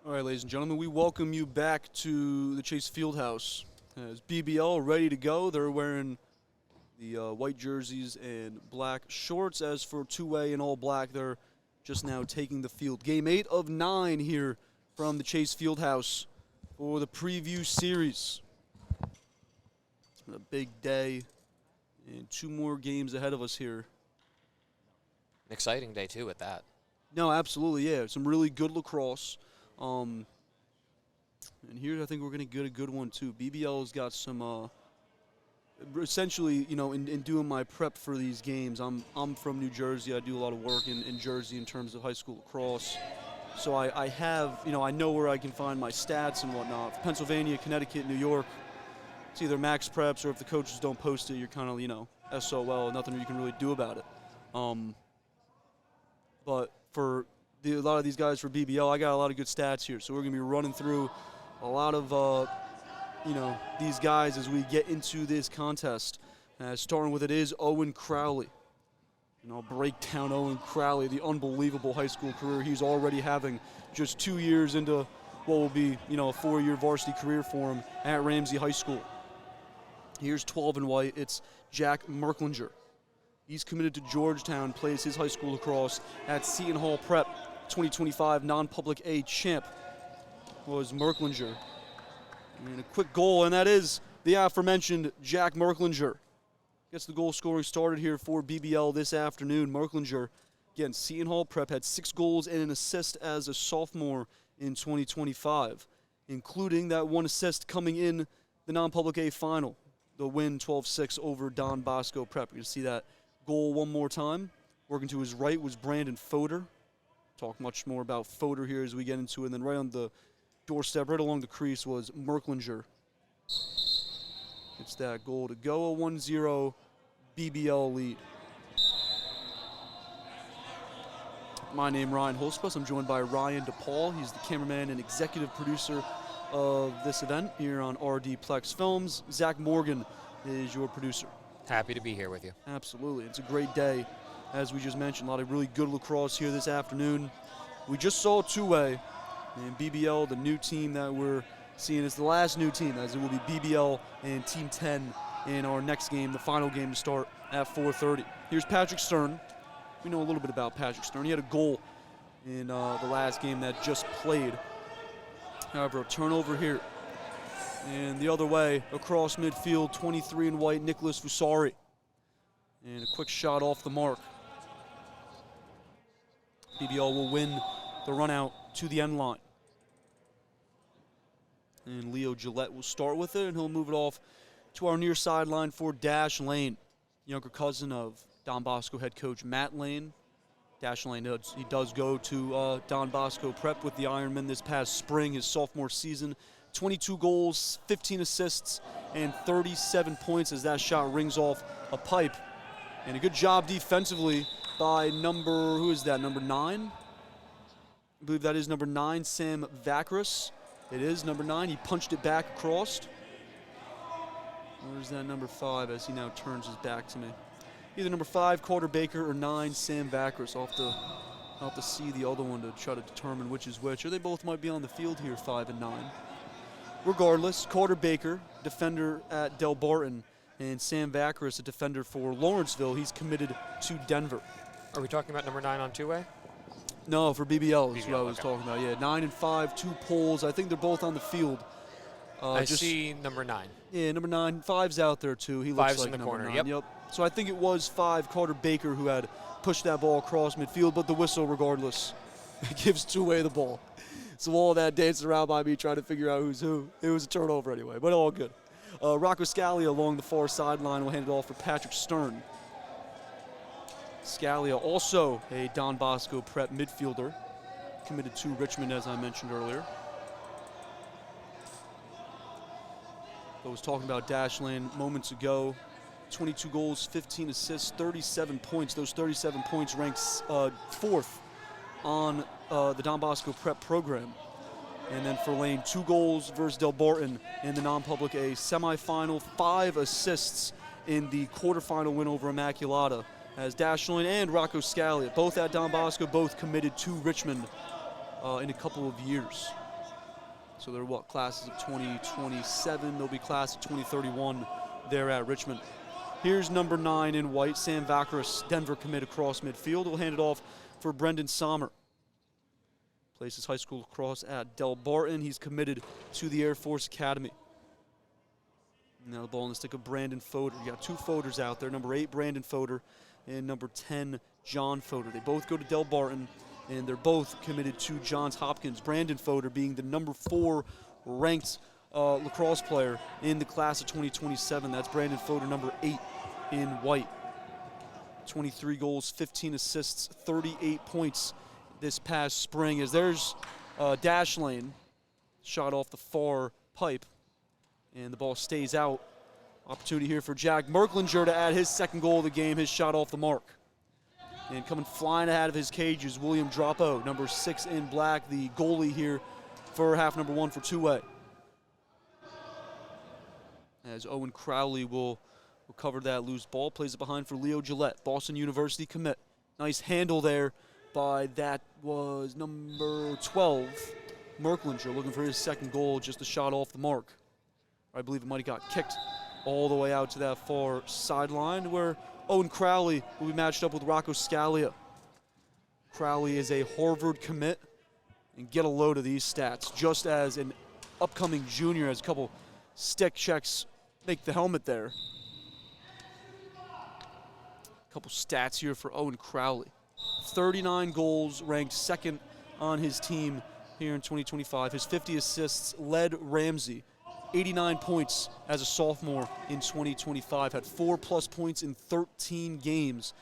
All right, ladies and gentlemen, we welcome you back to the Chase Fieldhouse. As BBL ready to go, they're wearing the white jerseys and black shorts. As for two-way and all black, they're just now taking the field. Game 8 of 9 here from the Chase Fieldhouse for the preview series. It's been a big day and 2 more games ahead of us here. An exciting day, too, with that. No, absolutely, yeah. Some really good lacrosse. And here I think we're going to get a good one, too. BBL's got some, essentially, you know, in doing my prep for these games, I'm from New Jersey. I do a lot of work in Jersey in terms of high school lacrosse. So I have, you know, I know where I can find my stats and whatnot. For Pennsylvania, Connecticut, New York, it's either max preps or if the coaches don't post it, you're kind of, you know, SOL, nothing you can really do about it. But for a lot of these guys for BBL, I got a lot of good stats here. So we're going to be running through a lot of, you know, these guys as we get into this contest. Starting with it is Owen Crowley. And I'll break down Owen Crowley, the unbelievable high school career he's already having just 2 years into what will be, you know, a 4-year varsity career for him at Ramsey High School. Here's 12 in white. It's Jack Merklinger. He's committed to Georgetown, plays his high school lacrosse at Seton Hall Prep. 2025 non-public A champ was Merklinger. And a quick goal, and that is the aforementioned Jack Merklinger. Gets the goal scoring started here for BBL this afternoon. Merklinger, again, Seton Hall Prep, had 6 goals and an assist as a sophomore in 2025, including that 1 assist coming in the non-public A final, the win 12-6 over Don Bosco Prep. You're going to see that goal one more time. Working to his right was Brandon Fodor. Talk much more about Fodor here as we get into it. And then right on the doorstep, right along the crease, was Merklinger. It's that goal to go, a 1-0 BBL lead. My name, Ryan Holspuss. I'm joined by Ryan DePaul. He's the cameraman and executive producer of this event here on RDPLEX Films. Zach Morgan is your producer. Happy to be here with you. Absolutely. It's a great day. As we just mentioned, a lot of really good lacrosse here this afternoon. We just saw two-way, and BBL, the new team that we're seeing, is the last new team, as it will be BBL and Team 10 in our next game, the final game to start at 4:30. Here's Patrick Stern. We know a little bit about Patrick Stern. He had a goal in the last game that just played. However, a turnover here. And the other way, across midfield, 23 in white, Nicholas Fusari. And a quick shot off the mark. BBL will win the run out to the end line. And Leo Gillette will start with it, and he'll move it off to our near sideline for Dash Lane, younger cousin of Don Bosco head coach Matt Lane. Dash Lane, he does go to Don Bosco Prep with the Ironmen this past spring, his sophomore season. 22 goals, 15 assists, and 37 points as that shot rings off a pipe. And a good job defensively by number 9? I believe that is number 9, Sam Vakras. It is number 9. He punched it back across. Where's that number 5 as he now turns his back to me? Either number 5, Carter Baker, or 9, Sam Vakras. I'll have to see the other one to try to determine which is which. Or they both might be on the field here, 5 and 9. Regardless, Carter Baker, defender at Del Barton, and Sam Vakras, a defender for Lawrenceville. He's committed to Denver. Are we talking about number 9 on two-way? No, for BBL is BBL, what I was talking about. Yeah, 9 and 5, 2 poles. I think they're both on the field. I see number 9. Yeah, number 9. 5's out there, too. He Five's looks like in the number corner, 9. yep. So I think it was 5, Carter Baker, who had pushed that ball across midfield, but the whistle, regardless, gives two-way the ball. So all that dancing around by me trying to figure out who's who. It was a turnover anyway, but all good. Rocco Scalia along the far sideline will hand it off for Patrick Stern. Scalia, also a Don Bosco Prep midfielder, committed to Richmond, as I mentioned earlier. I was talking about Dash Lane moments ago. 22 goals, 15 assists, 37 points. Those 37 points ranks 4th on the Don Bosco Prep program. And then for Lane, 2 goals versus Del Barton in the non-public A semifinal, 5 assists in the quarterfinal win over Immaculata, as Dash Lane and Rocco Scalia, both at Don Bosco, both committed to Richmond in a couple of years. So they're what, classes of 2027. They'll be class of 2031 there at Richmond. Here's number 9 in white, Sam Vaccaris, Denver commit across midfield. He'll hand it off for Brendan Sommer. Plays his high school lacrosse at Del Barton. He's committed to the Air Force Academy. Now the ball in the stick of Brandon Fodor. You got 2 Fodors out there, number 8, Brandon Fodor, and number 10, John Fodor. They both go to Del Barton, and they're both committed to Johns Hopkins. Brandon Fodor being the number 4 ranked lacrosse player in the class of 2027. That's Brandon Fodor, number 8 in white. 23 goals, 15 assists, 38 points this past spring. As there's dash lane, shot off the far pipe, and the ball stays out. Opportunity here for Jack Merklinger to add his second goal of the game, his shot off the mark. And coming flying ahead of his cage is William Droppo, number 6 in black, the goalie here for half number 1 for two-way. As Owen Crowley will cover that loose ball, plays it behind for Leo Gillette, Boston University commit. Nice handle there by, that was number 12, Merklinger, looking for his second goal, just a shot off the mark. I believe it might have got kicked all the way out to that far sideline, where Owen Crowley will be matched up with Rocco Scalia. Crowley is a Harvard commit, and get a load of these stats. Just as an upcoming junior, has a couple stick checks, make the helmet there. A couple stats here for Owen Crowley. 39 goals, ranked 2nd on his team here in 2025. His 50 assists led Ramsey. 89 points as a sophomore in 2025. Had 4+ points in 13 games.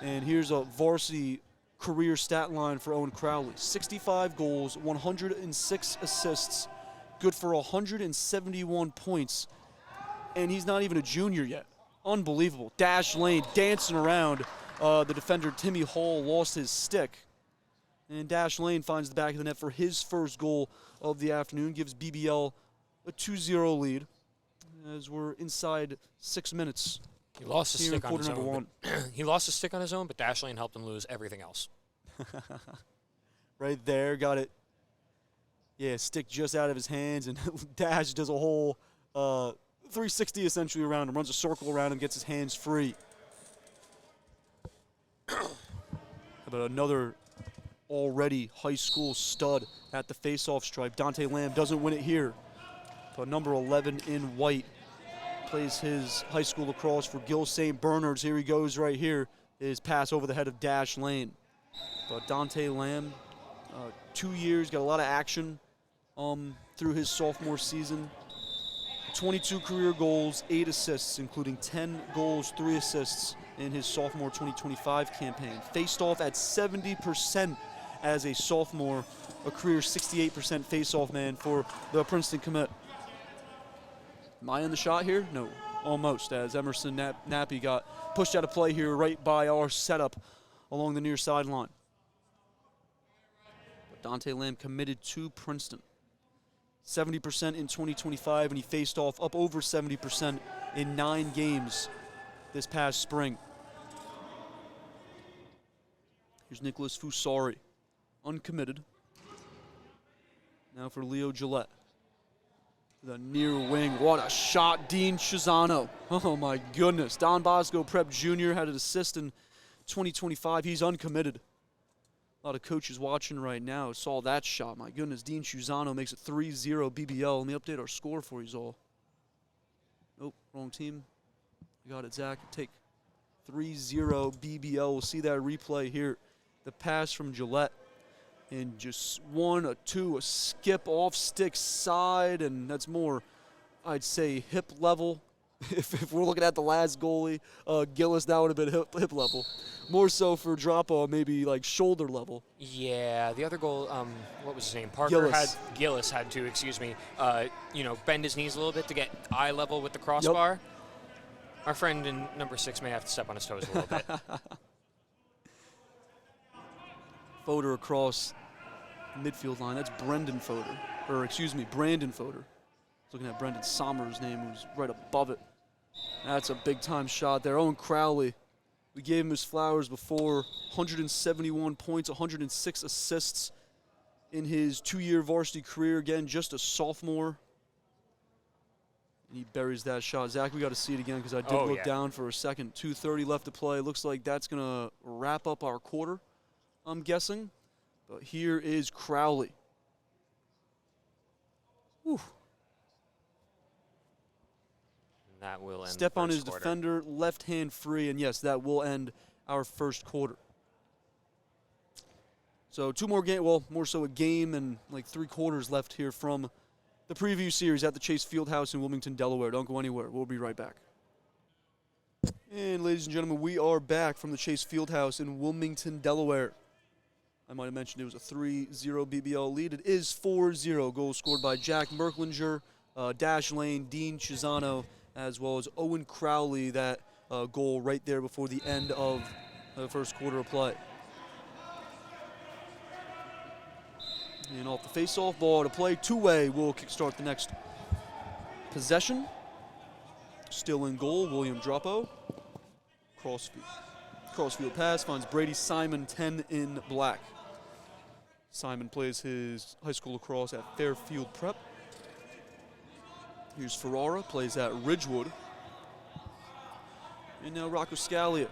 And here's a varsity career stat line for Owen Crowley. 65 goals, 106 assists, good for 171 points. And he's not even a junior yet. Unbelievable. Dash lane, dancing around. The defender, Timmy Hall, lost his stick. And Dash Lane finds the back of the net for his first goal of the afternoon. Gives BBL a 2-0 lead as we're inside 6 minutes. He lost his stick on his own. He lost his stick on his own, but Dash Lane helped him lose everything else. Right there, got it. Yeah, stick just out of his hands, and Dash does a whole 360 essentially around him, runs a circle around him, gets his hands free. How about another already high school stud at the face-off stripe? Dante Lamb doesn't win it here, but number 11 in white plays his high school lacrosse for Gill St. Bernard's. Here he goes right here. His pass over the head of Dash Lane. But Dante Lamb, 2 years, got a lot of action through his sophomore season. 22 career goals, 8 assists, including 10 goals, 3 assists in his sophomore 2025 campaign. Faced off at 70% as a sophomore, a career 68% face-off man for the Princeton commit. Am I in the shot here? No, almost, as Emerson Nappy got pushed out of play here right by our setup along the near sideline. But Dante Lamb committed to Princeton. 70% in 2025, and he faced off up over 70% in 9 games this past spring. Here's Nicholas Fusari, uncommitted. Now for Leo Gillette. The near wing, what a shot, Dean Chizano. Oh my goodness, Don Bosco Prep Jr. had an assist in 2025. He's uncommitted. A lot of coaches watching right now saw that shot. My goodness, Dean Chizano makes it 3-0 BBL. Let me update our score for you all. Nope, wrong team. You got it, Zach. Take 3-0 BBL. We'll see that replay here. The pass from Gillette. And just 1, a 2, a skip off stick side, and that's more, I'd say, hip level. If we're looking at the last goalie, Gillis, that would have been hip level. More so for Droppo, maybe like shoulder level. Yeah, the other goal, what was his name? Parker Gillis had to, bend his knees a little bit to get eye level with the crossbar. Yep. Our friend in number 6 may have to step on his toes a little bit. Fodor across midfield line. That's Brandon Fodor. Looking at Brendan Sommer's name, who's right above it. That's a big-time shot there. Owen Crowley, we gave him his flowers before. 171 points, 106 assists in his 2-year varsity career. Again, just a sophomore. And he buries that shot. Zach, we got to see it again because I did look down for a second. 2:30 left to play. Looks like that's going to wrap up our quarter, I'm guessing. But here is Crowley. Whew. That will end Step the on his first quarter. defender, left hand free, and yes, that will end our first quarter. So 2 more games, well, more so a game and like 3 quarters left here from the preview series at the Chase Fieldhouse in Wilmington, Delaware. Don't go anywhere. We'll be right back. And ladies and gentlemen, we are back from the Chase Fieldhouse in Wilmington, Delaware. I might have mentioned it was a 3-0 BBL lead. It is 4-0. Goal scored by Jack Merklinger, Dash Lane, Dean Chisano, as well as Owen Crowley. That goal right there before the end of the first quarter of play. And off the face-off, ball to play. 2-way will kickstart the next possession. Still in goal, William Droppo. Crossfield pass finds Brady Simon, 10 in black. Simon plays his high school lacrosse at Fairfield Prep. Here's Ferrara, plays at Ridgewood. And now Rocco Scalia,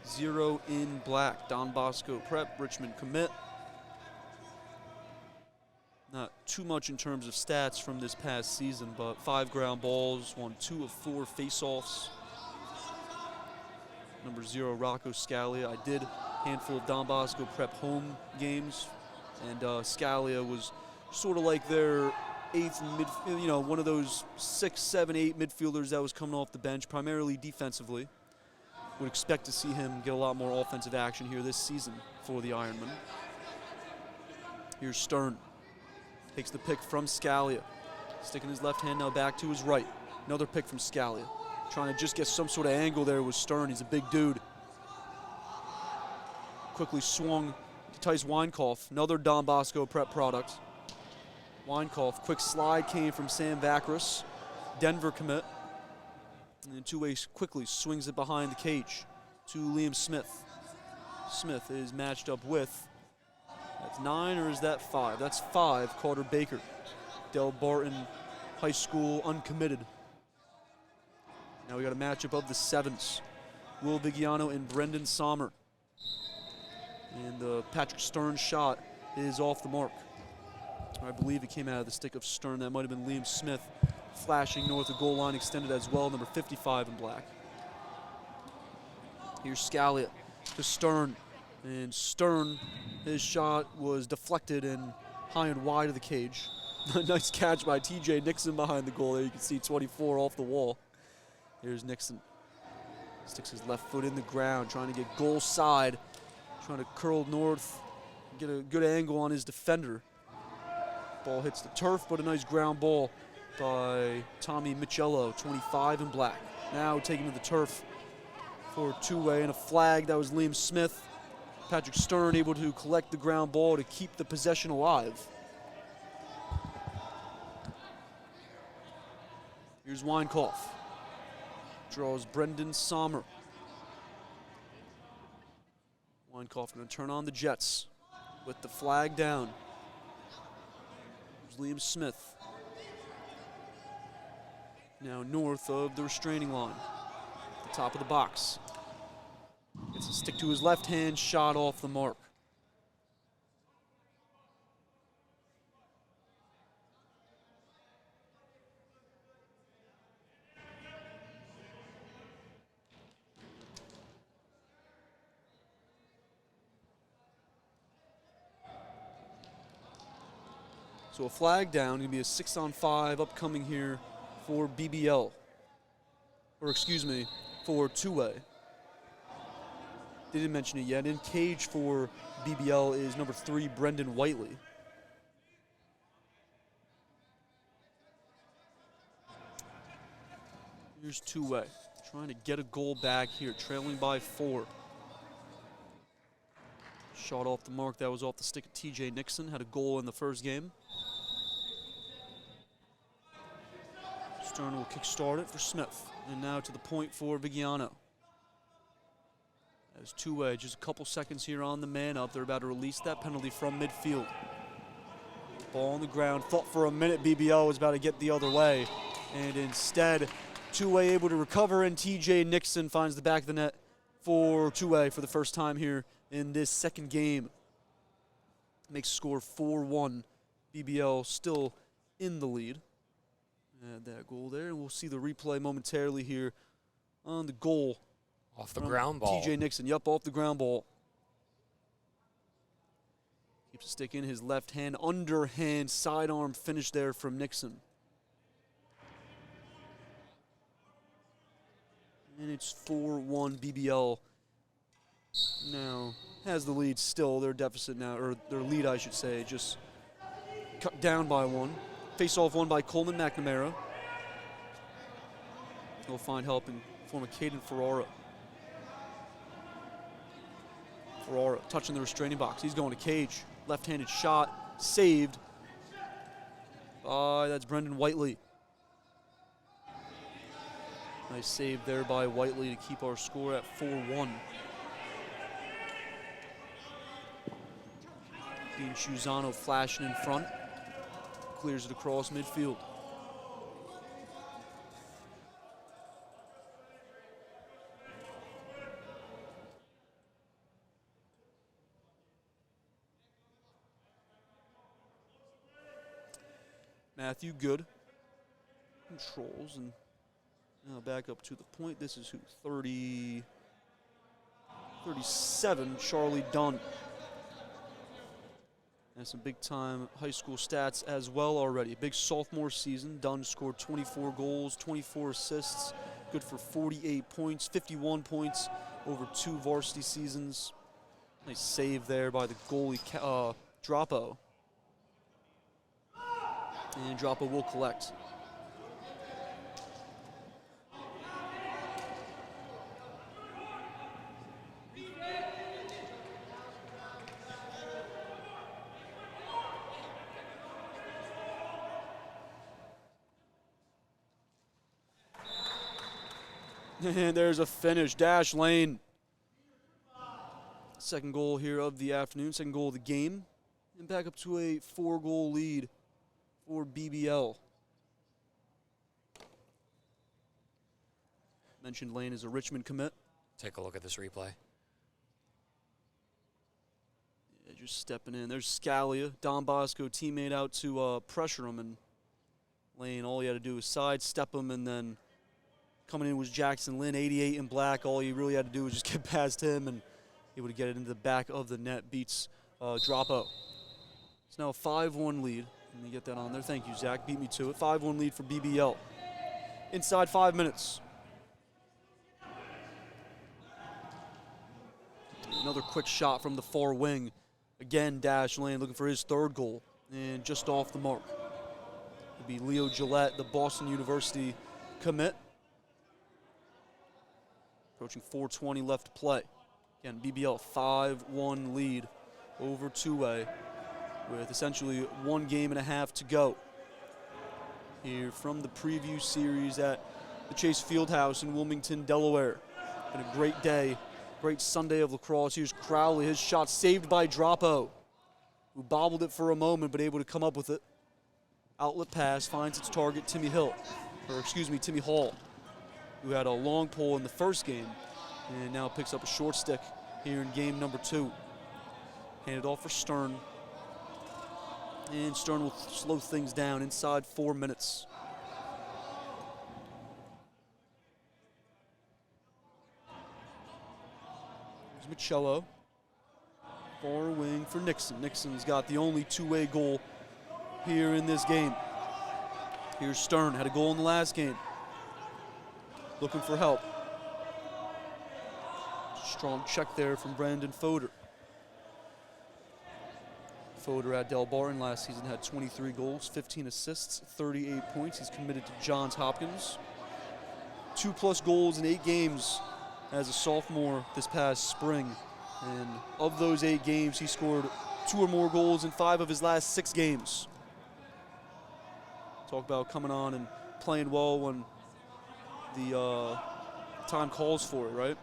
0 in black. Don Bosco Prep, Richmond commit. Not too much in terms of stats from this past season, but 5 ground balls, won 2 of 4 face-offs. Number 0, Rocco Scalia. I did a handful of Don Bosco Prep home games, and Scalia was sort of like their 8th mid, one of those 6, 7, 8 midfielders that was coming off the bench, primarily defensively. Would expect to see him get a lot more offensive action here this season for the Ironman. Here's Stern. Takes the pick from Scalia. Sticking his left hand now back to his right. Another pick from Scalia. Trying to just get some sort of angle there with Stern. He's a big dude. Quickly swung to Tice Weinkauf. Another Don Bosco Prep product. Weinkauf, quick slide came from Sam Vacris. Denver commit. And 2-way quickly swings it behind the cage to Liam Smith. Smith is matched up with, that's 9 or is that 5? That's 5, Carter Baker. Del Barton High School uncommitted. Now we got a matchup of the 7s. Will Vigiano and Brendan Sommer. And the Patrick Stern shot is off the mark. I believe it came out of the stick of Stern. That might have been Liam Smith flashing north of goal line, extended as well, number 55 in black. Here's Scalia to Stern. And Stern, his shot was deflected and high and wide of the cage. Nice catch by TJ Nixon behind the goal there. You can see 24 off the wall. Here's Nixon. Sticks his left foot in the ground, trying to get goal side. Trying to curl north, get a good angle on his defender. Ball hits the turf, but a nice ground ball by Tommy Michello, 25 in black. Now taking to the turf for a 2-way and a flag. That was Liam Smith. Patrick Stern able to collect the ground ball to keep the possession alive. Here's Weinkauf. Draws Brendan Sommer. Weinkauf going to turn on the Jets with the flag down. Here's Liam Smith. Now north of the restraining line. At the top of the box. Gets a stick to his left hand, shot off the mark. So a flag down, gonna be a 6-on-5 upcoming here for BBL. Or excuse me, for 2-way. They didn't mention it yet. In cage for BBL is number 3, Brendan Whiteley. Here's 2-way. Trying to get a goal back here, trailing by 4. Shot off the mark. That was off the stick of TJ Nixon. Had a goal in the first game. Stern will kickstart it for Smith. And now to the point for Vigiano. As 2-way, just a couple seconds here on the man up. They're about to release that penalty from midfield. Ball on the ground. Thought for a minute BBL was about to get the other way. And instead, two-way able to recover, and TJ Nixon finds the back of the net for two-way for the first time here in this second game. Makes score 4-1. BBL still in the lead. Add that goal there, and we'll see the replay momentarily here on the goal. Off the ground ball. TJ Nixon, yep, off the ground ball. Keeps a stick in his left hand, underhand, sidearm finish there from Nixon. And it's 4-1 BBL now has the lead still. Their deficit now, or their lead I should say, just cut down by one. Face off one by Coleman McNamara. He'll find help in form of Caden Ferrara. Ferrara touching the restraining box. He's going to cage. Left-handed shot, saved by, that's Brendan Whiteley. Nice save there by Whiteley to keep our score at 4-1. Dean Chuzano flashing in front. Clears it across midfield. Matthew Good controls and now back up to the point. This is who? 37, Charlie Dunn. And some big-time high school stats as well already. Big sophomore season. Dunn scored 24 goals, 24 assists, good for 48 points, 51 points over 2 varsity seasons. Nice save there by the goalie, Droppo. And Droppo will collect. And there's a finish. Dash Lane. Second goal here of the afternoon, second goal of the game. And back up to a 4-goal lead for BBL. Mentioned Lane is a Richmond commit. Take a look at this replay. Yeah, just stepping in. There's Scalia, Don Bosco teammate out to pressure him. And Lane, all he had to do was sidestep him, and then coming in was Jackson Lynn, 88 in black. All he really had to do was just get past him and able to get it into the back of the net. Beats Droppo. It's now a 5-1 lead. Let me get that on there. Thank you, Zach. Beat me to it. 5-1 lead for BBL. Inside 5 minutes. Another quick shot from the far wing. Again, Dash Lane looking for his third goal. And just off the mark. It'll be Leo Gillette, the Boston University commit. Approaching 4:20 left to play. Again, BBL 5-1 lead over two-way with essentially 1 game and a half to go. Here from the preview series at the Chase Fieldhouse in Wilmington, Delaware. Been a great day, great Sunday of lacrosse. Here's Crowley, his shot saved by Droppo, who bobbled it for a moment but able to come up with it. Outlet pass finds its target, Timmy Hall, who had a long pole in the first game and now picks up a short stick here in game number 2. Handed off for Stern. And Stern will slow things down inside 4 minutes. Here's Michello. Far wing for Nixon. Nixon's got the only two-way goal here in this game. Here's Stern, had a goal in the last game. Looking for help. Strong check there from Brandon Foder. Foder at Del Barton last season had 23 goals, 15 assists, 38 points. He's committed to Johns Hopkins. 2+ goals in 8 games as a sophomore this past spring. And of those 8 games, he scored 2 or more goals in 5 of his last 6 games. Talk about coming on and playing well when the time calls for it, right?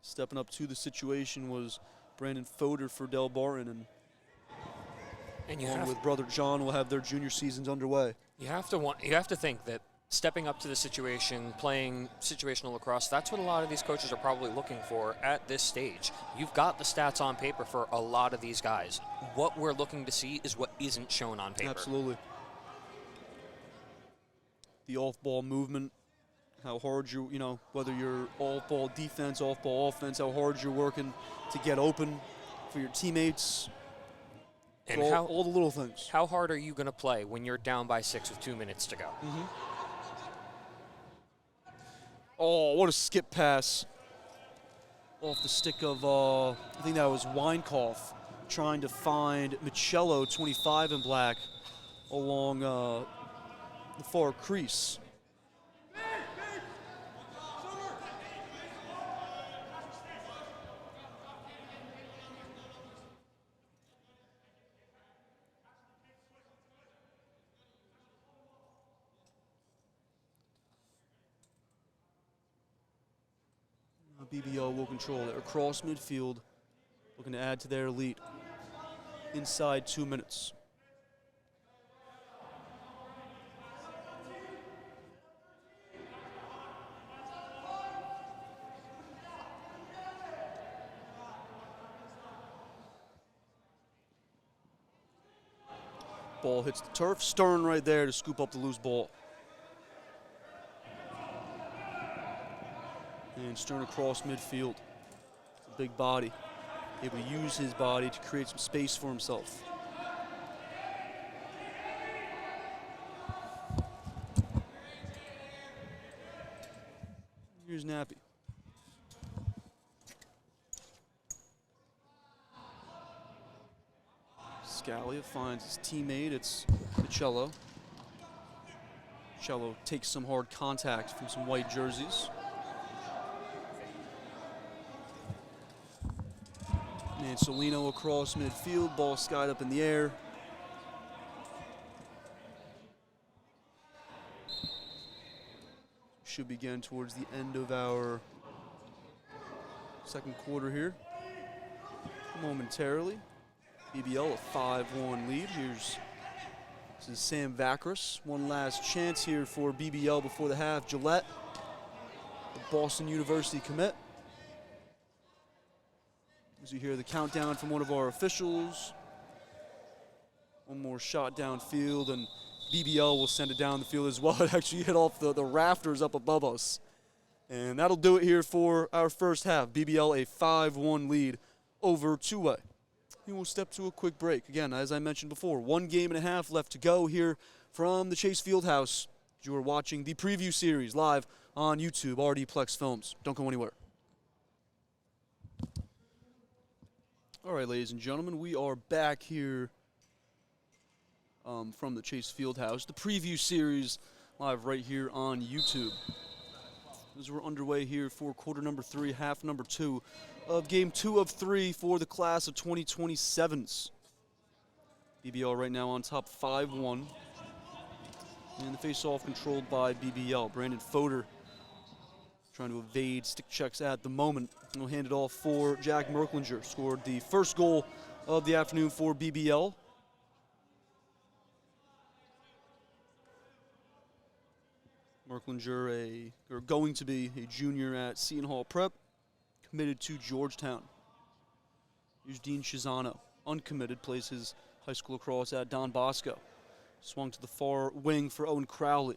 Stepping up to the situation was Brandon Foder for Del Barton, and And you along with brother John will have their junior seasons underway. You have to think that stepping up to the situation, playing situational lacrosse, that's what a lot of these coaches are probably looking for at this stage. You've got the stats on paper for a lot of these guys. What we're looking to see is what isn't shown on paper. Absolutely. The off-ball movement, how hard whether you're off-ball defense, off-ball offense, how hard you're working to get open for your teammates. And all the little things. How hard are you going to play when you're down by 6 with 2 minutes to go? Mm-hmm. Oh, what a skip pass. Off the stick of, I think that was Weinkauf, trying to find Michello, 25 in black, along the far crease. BBL will control it across midfield, looking to add to their lead inside 2 minutes. Ball hits the turf. Stern right there to scoop up the loose ball. And Stern across midfield. A big body. Able to use his body to create some space for himself. Here's Nappy. Scalia finds his teammate. It's Michello. Michello takes some hard contact from some white jerseys. And Solino across midfield, ball skied up in the air. Should begin towards the end of our second quarter here. Momentarily. BBL a 5-1 lead. This is Sam Vacris. One last chance here for BBL before the half. Gillette, the Boston University commit. As you hear the countdown from one of our officials. One more shot downfield, and BBL will send it down the field as well. It actually hit off the rafters up above us. And that'll do it here for our first half. BBL a 5-1 lead over Two-Way. We will step to a quick break. Again, as I mentioned before, 1 game and a half left to go here from the Chase Fieldhouse. You are watching the preview series live on YouTube, RDPLEX Films. Don't go anywhere. All right, ladies and gentlemen, we are back here from the Chase Fieldhouse. The preview series live right here on YouTube. As we're underway here for quarter number 3, half number 2 of game 2 of 3 for the class of 2027s. BBL right now on top 5-1. And the face-off controlled by BBL. Brandon Fodor trying to evade stick checks at the moment. We'll hand it off for Jack Merklinger. Scored the first goal of the afternoon for BBL. Merklinger, going to be a junior at Seton Hall Prep, committed to Georgetown. Here's Dean Chisano, uncommitted, plays his high school lacrosse at Don Bosco. Swung to the far wing for Owen Crowley.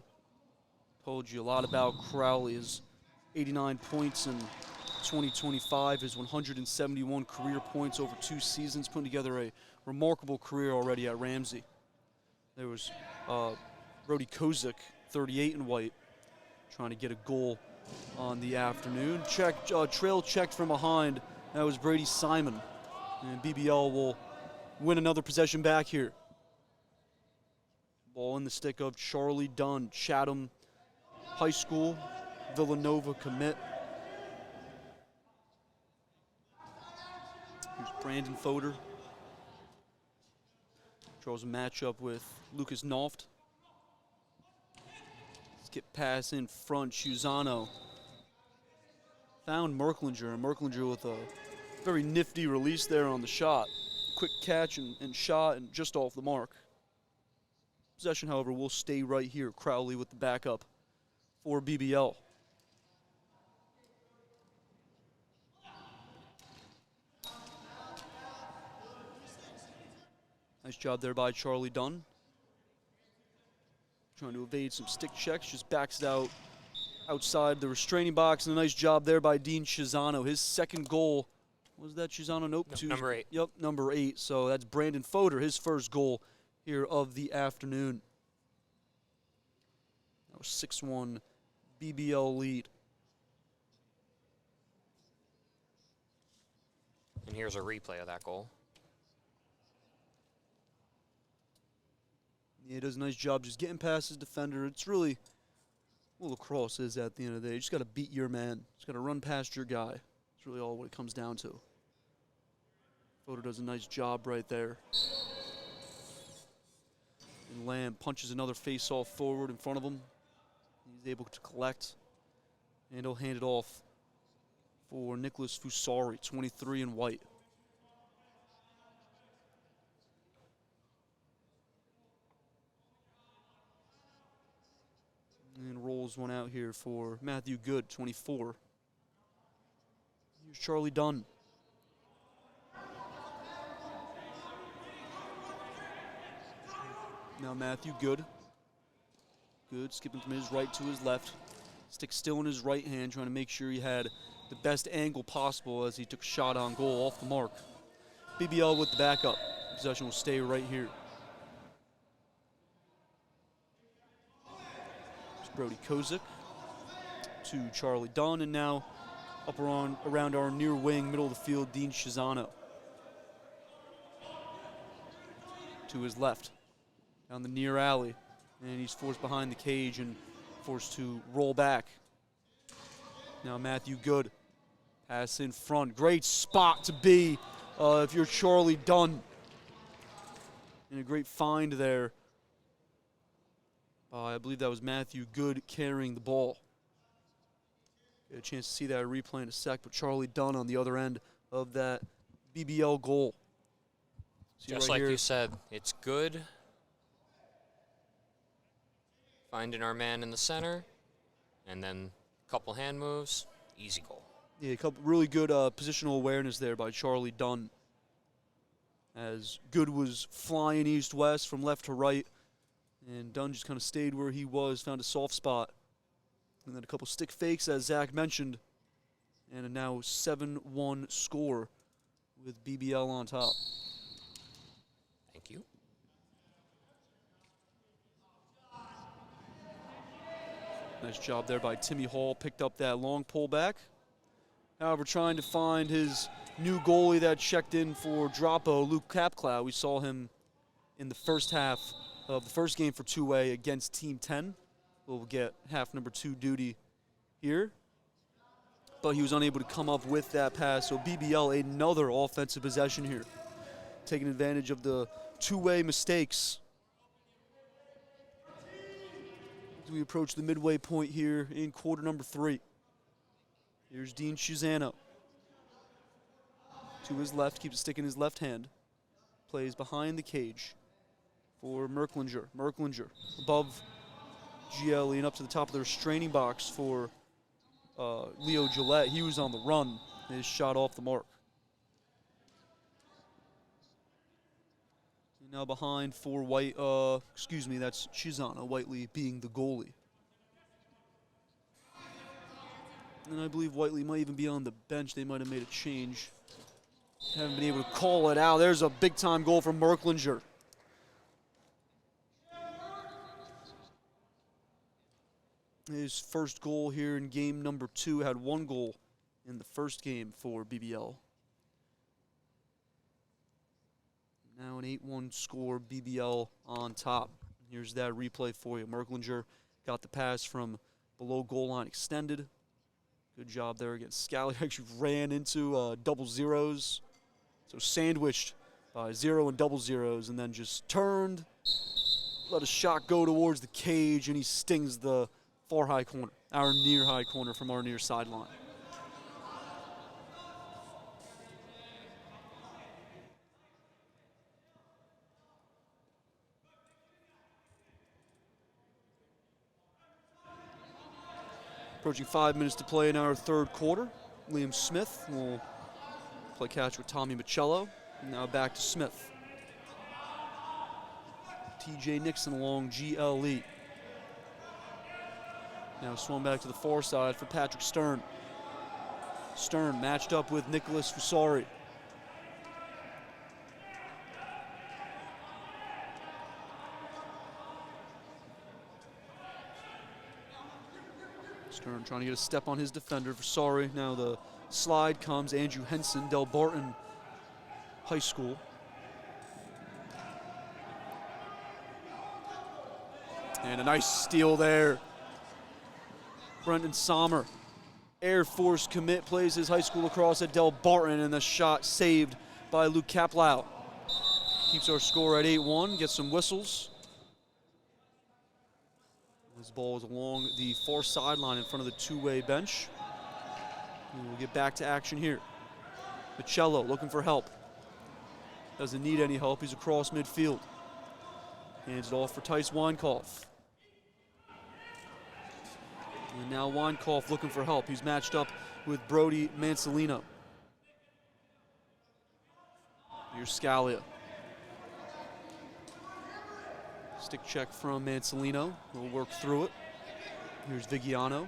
Told you a lot about Crowley. His 89 points in 2025, his 171 career points over 2 seasons, putting together a remarkable career already at Ramsey. There was Brody Kozik, 38 in white, trying to get a goal on the afternoon. Trail checked from behind. That was Brady Simon. And BBL will win another possession back here. Ball in the stick of Charlie Dunn, Chatham High School, Villanova commit. Here's Brandon Fodor. Draws a matchup with Lucas Noft. Skip pass in front, Chisano. Found Merklinger, and Merklinger with a very nifty release there on the shot. quick catch and shot and just off the mark. Possession, however, will stay right here. Crowley with the backup for BBL. Nice job there by Charlie Dunn. Trying to evade some stick checks, just backs it out outside the restraining box. And a nice job there by Dean Chisano. His second goal, was that Chisano? Nope. No, number 8. Yep, number 8. So that's Brandon Fodor, his first goal here of the afternoon. That was 6-1 BBL lead. And here's a replay of that goal. Yeah, he does a nice job just getting past his defender. It's really what lacrosse is at the end of the day. You just got to beat your man. Just got to run past your guy. It's really all what it comes down to. Fodor does a nice job right there. And Lamb punches another face-off forward in front of him. He's able to collect. And he'll hand it off for Nicholas Fusari, 23 in white. And rolls one out here for Matthew Good, 24. Here's Charlie Dunn. Now Matthew Good. Good, skipping from his right to his left. Stick still in his right hand, trying to make sure he had the best angle possible as he took a shot on goal off the mark. BBL with the backup. Possession will stay right here. Brody Kozik to Charlie Dunn, and now up around our near wing, middle of the field, Dean Chisano. To his left, down the near alley, and he's forced behind the cage and forced to roll back. Now Matthew Good, pass in front. Great spot to be if you're Charlie Dunn. And a great find there. I believe that was Matthew Good carrying the ball. Get a chance to see that replay in a sec, but Charlie Dunn on the other end of that BBL goal. See Just right like here. you said, it's Good. Finding our man in the center, and then a couple hand moves, easy goal. Yeah, a couple really good positional awareness there by Charlie Dunn. As Good was flying east-west from left to right, and Dunn just kind of stayed where he was, found a soft spot. And then a couple stick fakes, as Zach mentioned. And a now 7-1 score with BBL on top. Thank you. Nice job there by Timmy Hall. Picked up that long pullback. However, trying to find his new goalie that checked in for Droppo, Luke Capclow. We saw him in the first half of the first game for 2A against Team 10. We'll get half number 2 duty here. But he was unable to come up with that pass. So BBL, another offensive possession here. Taking advantage of the 2A mistakes. As we approach the midway point here in quarter number 3. Here's Dean Chisano. To his left, keeps a stick in his left hand. Plays behind the cage for Merklinger. Merklinger above GLE and up to the top of the restraining box for Leo Gillette. He was on the run. His shot off the mark. And now behind for White, that's Chisano, Whiteley being the goalie. And I believe Whiteley might even be on the bench. They might have made a change. Haven't been able to call it out. There's a big-time goal from Merklinger. His first goal here in game number 2. Had 1 goal in the first game for BBL. Now an 8-1 score, BBL on top. Here's that replay for you. Merklinger got the pass from below goal line extended. Good job there against Scally. Actually ran into double zeros. So sandwiched by 0 and double zeros, and then just turned, let a shot go towards the cage, and he stings the far high corner, our near high corner from our near sideline. Approaching 5 minutes to play in our third quarter. Liam Smith will play catch with Tommy Michello. Now back to Smith. TJ Nixon along GLE. Now swung back to the far side for Patrick Stern. Stern matched up with Nicholas Fusari. Stern trying to get a step on his defender. Fusari. Now the slide comes. Andrew Henson, Del Barton High School. And a nice steal there. Brendan Sommer, Air Force commit, plays his high school lacrosse at Del Barton, and the shot saved by Luke Kaplau. Keeps our score at 8-1, gets some whistles. This ball is along the far sideline in front of the two-way bench. And we'll get back to action here. Michello looking for help. Doesn't need any help, he's across midfield. Hands it off for Tice Weinkauf. And now Weinkauf looking for help. He's matched up with Brody Mansolino. Here's Scalia. Stick check from Mansolino. We'll work through it. Here's Vigiano.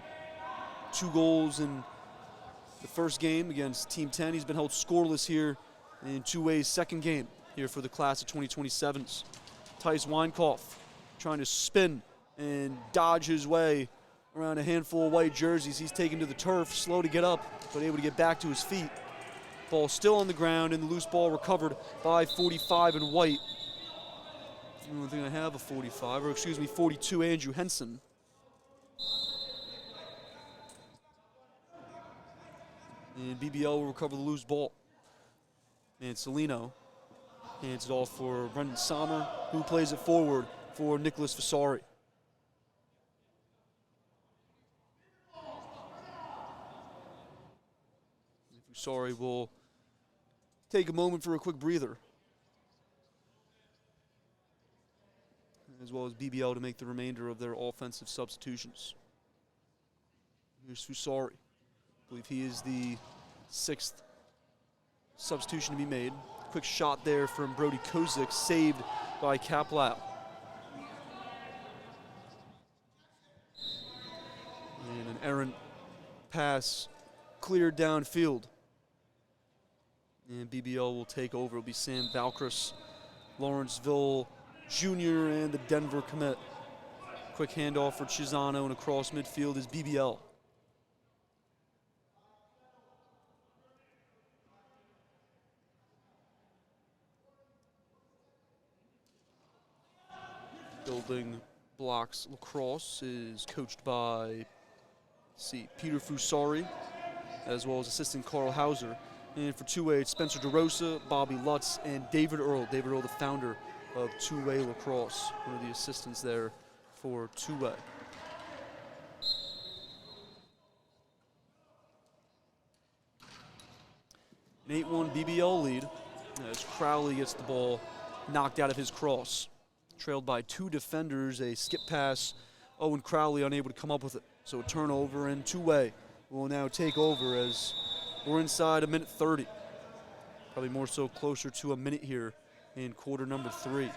2 goals in the first game against Team 10. He's been held scoreless here in two-ways second game here for the class of 2027s. Tice Weinkauf trying to spin and dodge his way around a handful of white jerseys. He's taken to the turf, slow to get up, but able to get back to his feet. Ball still on the ground, and the loose ball recovered by 45 in white. I don't think I have a 45, or excuse me, 42, Andrew Henson. And BBL will recover the loose ball. And Salino hands it off for Brendan Sommer, who plays it forward for Nicholas Fusari. Fusari will take a moment for a quick breather, as well as BBL to make the remainder of their offensive substitutions. Here's Fusari. I believe he is the 6th substitution to be made. Quick shot there from Brody Kozik, saved by Kaplau. And an errant pass cleared downfield. And BBL will take over. It'll be Sam Valkris, Lawrenceville Jr., and the Denver commit. Quick handoff for Chisano, and across midfield is BBL. Building Blocks Lacrosse is coached by, Peter Fusari, as well as assistant Carl Hauser. And for two-way, it's Spencer DeRosa, Bobby Lutz, and David Earl. David Earl, the founder of two-way lacrosse, one of the assistants there for two-way. An 8-1 BBL lead as Crowley gets the ball knocked out of his cross. Trailed by 2 defenders, a skip pass. Owen Crowley unable to come up with it. So a turnover, and two-way will now take over as we're inside a minute 30. Probably more so closer to a minute here in quarter number 3.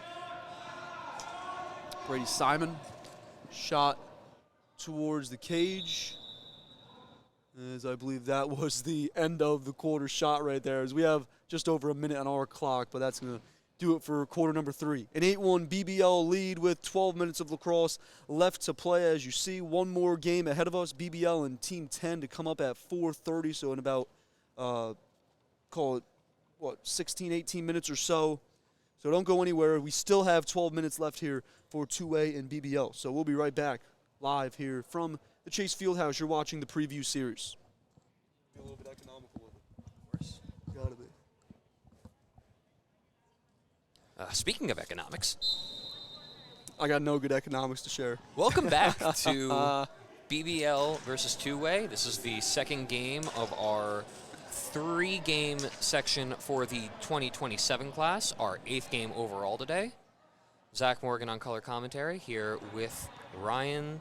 Brady Simon, shot towards the cage, as I believe that was the end of the quarter shot right there, as we have just over a minute on our clock, but that's going to do it for quarter number 3. An 8-1 BBL lead with 12 minutes of lacrosse left to play. As you see, one more game ahead of us. BBL and Team 10 to come up at 4:30, so in about, call it, 16, 18 minutes or so. So don't go anywhere. We still have 12 minutes left here for 2A and BBL. So we'll be right back live here from the Chase Fieldhouse. You're watching the preview series. Be a little bit economical with it. Of course. Gotta be. Speaking of economics, I got no good economics to share. welcome back to BBL versus two-way. This is the second game of our 3-game section for the 2027 class, our 8th game overall today. Zach Morgan on color commentary here with Ryan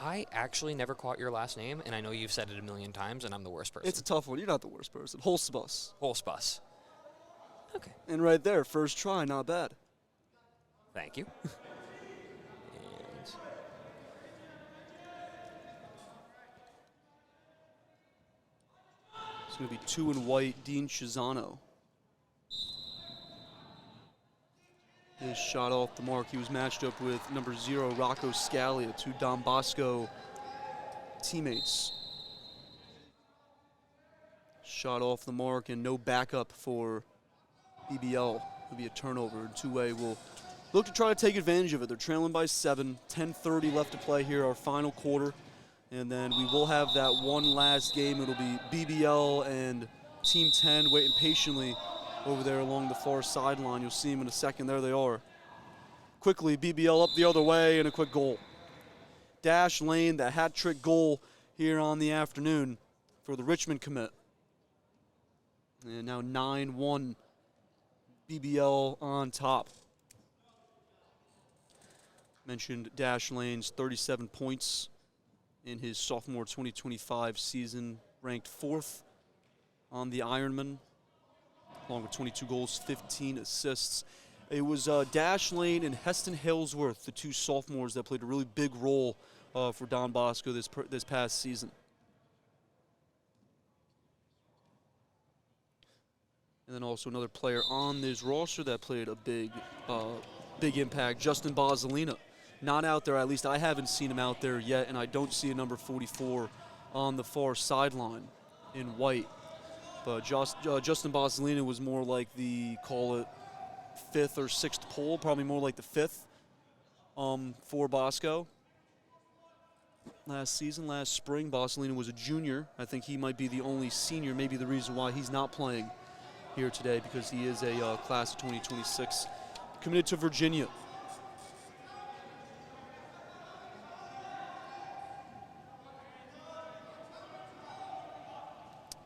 I actually never caught your last name, and I know you've said it a million times, and I'm the worst person. It's a tough one. You're not the worst person. Holzbus. Holzbus. Okay. And right there, first try, not bad. Thank you. And it's going to be 2 in white, Dean Chisano. His shot off the mark. He was matched up with number 0, Rocco Scalia, 2 Don Bosco teammates. Shot off the mark and no backup for BBL. It'll be a turnover, and two-way will look to try to take advantage of it. They're trailing by 7, 10:30 left to play here, our final quarter. And then we will have that one last game. It'll be BBL and Team 10 waiting patiently over there along the far sideline. You'll see them in a second. There they are. Quickly, BBL up the other way and a quick goal. Dash Lane, the hat-trick goal here on the afternoon for the Richmond commit. And now 9-1, BBL on top. Mentioned Dash Lane's 37 points in his sophomore 2025 season, ranked 4th on the Ironman, along with 22 goals, 15 assists. It was Dash Lane and Heston Halesworth, the 2 sophomores that played a really big role for Don Bosco this past season. And then also another player on this roster that played a big impact, Justin Bozzolina. Not out there, at least I haven't seen him out there yet, and I don't see a number 44 on the far sideline in white. But Justin Bozzolina was more like the, call it, 5th or 6th pole, probably more like the 5th for Bosco. Last spring, Bozzolina was a junior. I think he might be the only senior, maybe the reason why he's not playing here today, because he is a class of 2026, committed to Virginia.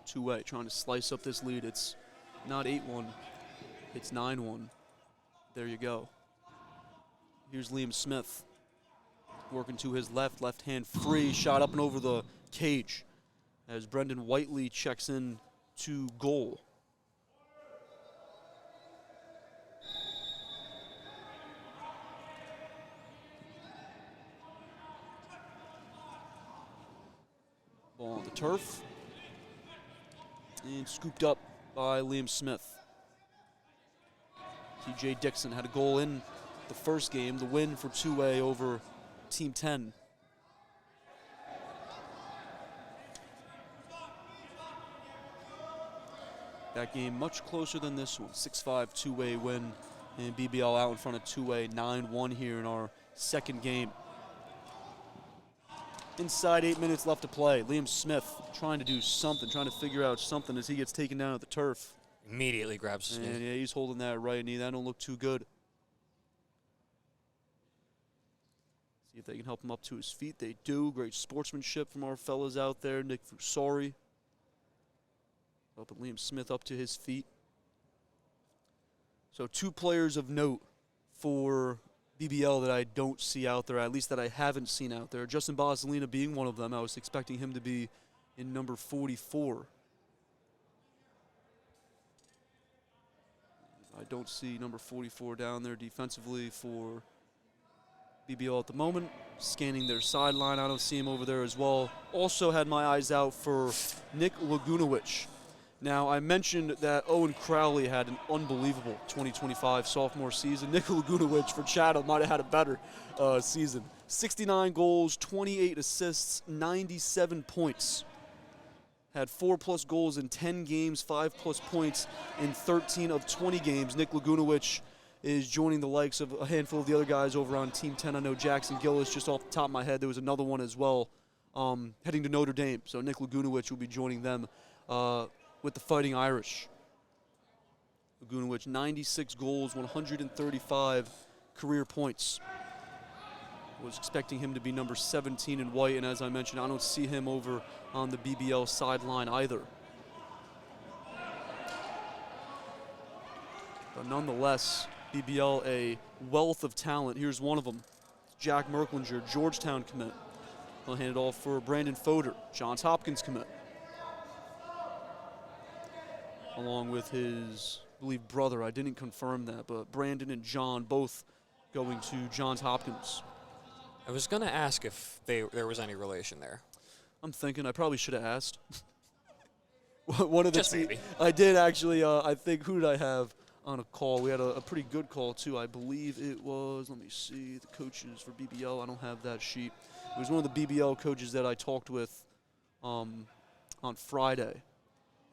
Two-way, trying to slice up this lead. It's not 8-1, it's 9-1. There you go. Here's Liam Smith, working to his left hand free, shot up and over the cage as Brendan Whiteley checks in to goal. Ball on the turf. And scooped up by Liam Smith. TJ Dixon had a goal in the first game, the win for two-way over Team 10. That game much closer than this one. 6-5 two-way win, and BBL out in front of two-way, 9-1 here in our second game. Inside 8 minutes left to play. Liam Smith trying to do something, trying to figure out something as he gets taken down at the turf. Immediately grabs his knee. And yeah, he's holding that right knee. That don't look too good. See if they can help him up to his feet. They do. Great sportsmanship from our fellas out there. Nick Fusari. Helping Liam Smith up to his feet. So 2 players of note for BBL that I don't see out there, at least that I haven't seen out there. Justin Bozzolina being one of them. I was expecting him to be in number 44. I don't see number 44 down there defensively for BBL at the moment. Scanning their sideline, I don't see him over there as well. Also had my eyes out for Nick Lagunowicz. Now, I mentioned that Owen Crowley had an unbelievable 2025 sophomore season. Nick Lagunowicz for Chatham might have had a better season. 69 goals, 28 assists, 97 points. Had 4+ goals in 10 games, 5+ points in 13 of 20 games. Nick Lagunowicz is joining the likes of a handful of the other guys over on Team 10. I know Jackson Gillis, just off the top of my head, there was another one as well, heading to Notre Dame. So Nick Lagunowicz will be joining them with the Fighting Irish. Lagunowicz, 96 goals, 135 career points. Was expecting him to be number 17 in white, and as I mentioned, I don't see him over on the BBL sideline either. But nonetheless, BBL a wealth of talent. Here's one of them, Jack Merklinger, Georgetown commit. He'll hand it off for Brandon Fodor, Johns Hopkins commit. Along with his, I believe, brother. I didn't confirm that, but Brandon and John both going to Johns Hopkins. I was going to ask if there was any relation there. I'm thinking I probably should have asked. One of the Just maybe. I did actually. I think, who did I have on a call? We had a pretty good call too. I believe it was, let me see, the coaches for BBL. I don't have that sheet. It was one of the BBL coaches that I talked with on Friday.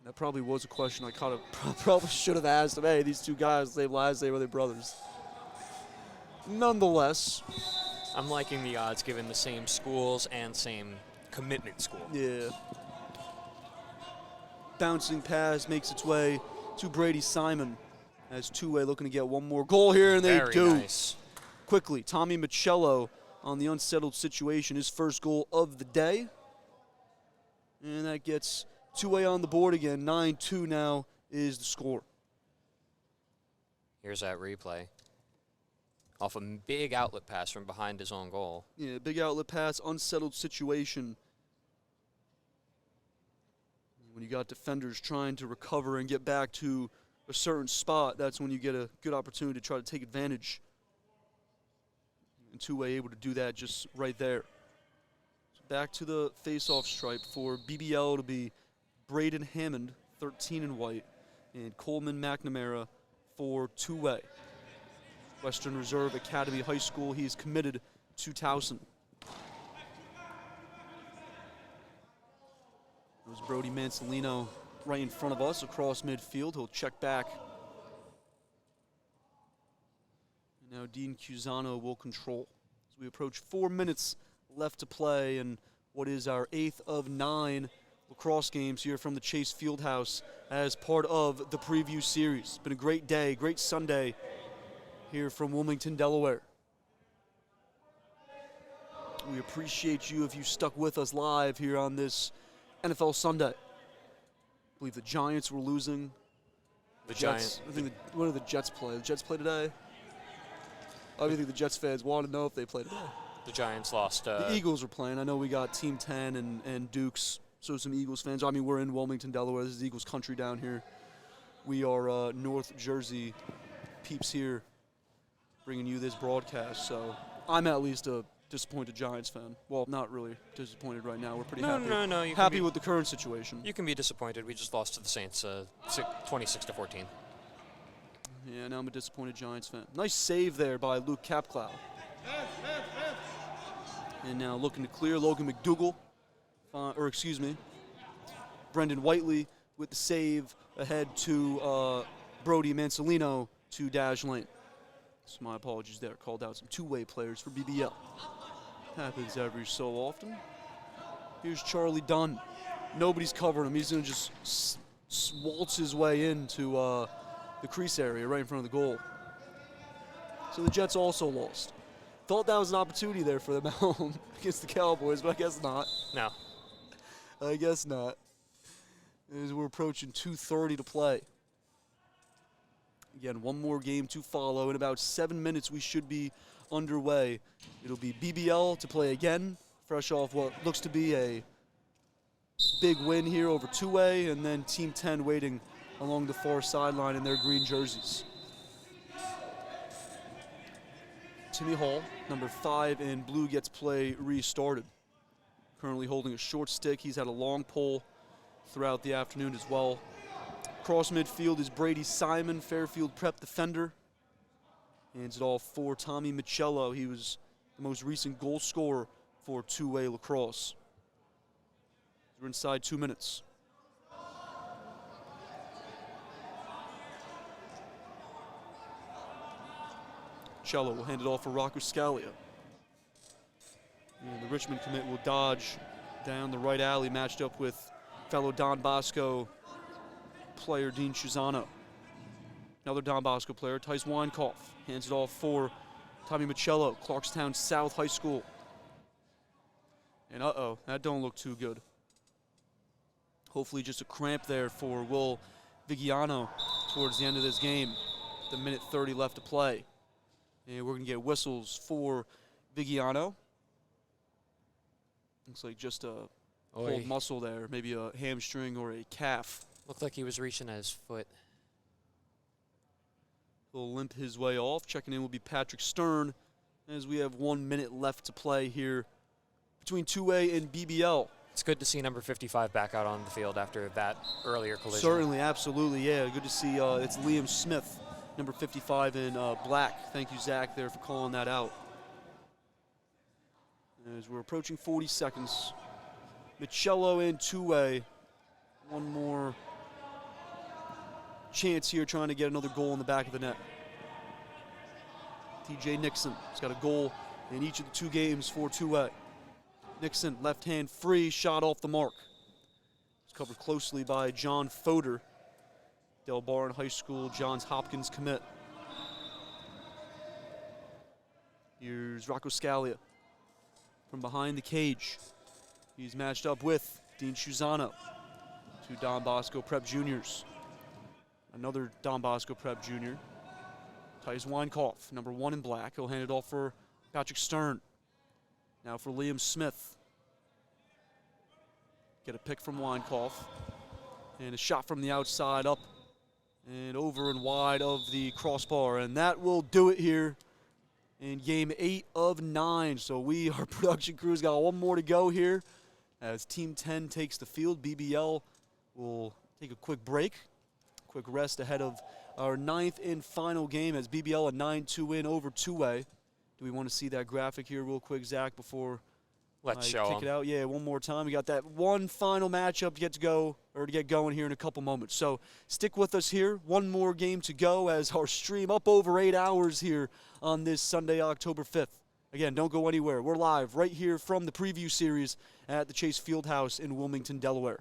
That probably was a question I kind of probably should have asked him. Hey, these two guys, same last name, are they brothers? Nonetheless, I'm liking the odds given the same schools and same commitment school. yeah. Bouncing pass makes its way to Brady Simon as two-way looking to get one more goal here, and they Very do. Nice. Quickly, Tommy Michello on the unsettled situation, his first goal of the day. And that gets two-way on the board again. 9-2 now is the score. Here's that replay. Off a big outlet pass from behind his own goal. Yeah, big outlet pass, unsettled situation. When you got defenders trying to recover and get back to a certain spot, that's when you get a good opportunity to try to take advantage. And two-way able to do that just right there. So back to the face-off stripe for BBL to be Braden Hammond, 13 in white, and Coleman McNamara for two-way. Western Reserve Academy High School, he's committed to Towson. It was Brody Mansolino right in front of us across midfield. He'll check back. And now Dean Cusano will control. As we approach 4 minutes left to play in what is our 8th of 9 lacrosse games here from the Chase Fieldhouse as part of the preview series. It's been a great day, great Sunday here from Wilmington, Delaware. We appreciate you if you stuck with us live here on this NFL Sunday. I believe the Giants were losing. The Jets. Giants. I think when did the Jets play? The Jets play today? I think the Jets fans want to know if they play today. The Giants lost. The Eagles were playing. I know we got Team 10 and Dukes, so some Eagles fans. I mean, we're in Wilmington, Delaware. This is Eagles country down here. We are North Jersey peeps here bringing you this broadcast. So I'm at least a disappointed Giants fan. Well, not really disappointed right now. We're pretty happy. No. You happy with the current situation. You can be disappointed. We just lost to the Saints 26-14. Yeah, now I'm a disappointed Giants fan. Nice save there by Luke Capclow. And now looking to clear Logan McDougall, Brendan Whiteley with the save ahead to Brody Mansolino to Dash Lane. So my apologies there. Called out some two-way players for BBL. Happens every so often. Here's Charlie Dunn. Nobody's covering him. He's going to just waltz his way into the crease area right in front of the goal. So the Jets also lost. Thought that was an opportunity there for them at home against the Cowboys, but I guess not. No. I guess not. As we're approaching 2:30 to play. Again, one more game to follow. In about 7 minutes, we should be underway. It'll be BBL to play again, fresh off what looks to be a big win here over two-way, and then Team 10 waiting along the far sideline in their green jerseys. Timmy Hall, number 5 in blue, gets play restarted. Currently holding a short stick. He's had a long pole throughout the afternoon as well. Across midfield is Brady Simon, Fairfield Prep defender. Hands it off for Tommy Michello. He was the most recent goal scorer for two-way lacrosse. We're inside 2 minutes. Michello will hand it off for Rocco Scalia. And the Richmond commit will dodge down the right alley, matched up with fellow Don Bosco player Dean Cusano. Another Don Bosco player, Tice Weinkauf, hands it off for Tommy Michello, Clarkstown South High School. And that don't look too good. Hopefully just a cramp there for Will Vigiano towards the end of this game. The minute 30 left to play. And we're going to get whistles for Vigiano. Looks like just a Oy. pulled muscle there, maybe a hamstring or a calf. Looked like he was reaching at his foot. He'll limp his way off. Checking in will be Patrick Stern as we have 1 minute left to play here between 2A and BBL. It's good to see number 55 back out on the field after that earlier collision. Certainly, absolutely, yeah. Good to see it's Liam Smith, number 55 in black. Thank you, Zach, there for calling that out. As we're approaching 40 seconds. Michello in 2A. One more chance here trying to get another goal in the back of the net. TJ Nixon has got a goal in each of the 2 games for 2A. Nixon, left hand free, shot off the mark. It's covered closely by John Fodor, Del Barn High School, Johns Hopkins commit. Here's Rocco Scalia from behind the cage. He's matched up with Dean Chuzano, 2 Don Bosco Prep juniors. Another Don Bosco Prep junior, Tice Weinkauf, number 1 in black. He'll hand it off for Patrick Stern. Now for Liam Smith. Get a pick from Weinkauf. And a shot from the outside, up and over and wide of the crossbar. And that will do it here in game 8 of 9. So our production crew's got 1 more to go here as Team 10 takes the field. BBL will take a quick break, quick rest ahead of our 9th and final game as BBL a 9-2 win over 2A. Do we want to see that graphic here real quick, Zach, before Let's I show kick it out? Yeah, one more time. We got that one final matchup to get going here in a couple moments. So stick with us here. 1 more game to go as our stream up over 8 hours here on this Sunday, October 5th. Again, don't go anywhere. We're live right here from the preview series at the Chase Fieldhouse in Wilmington, Delaware.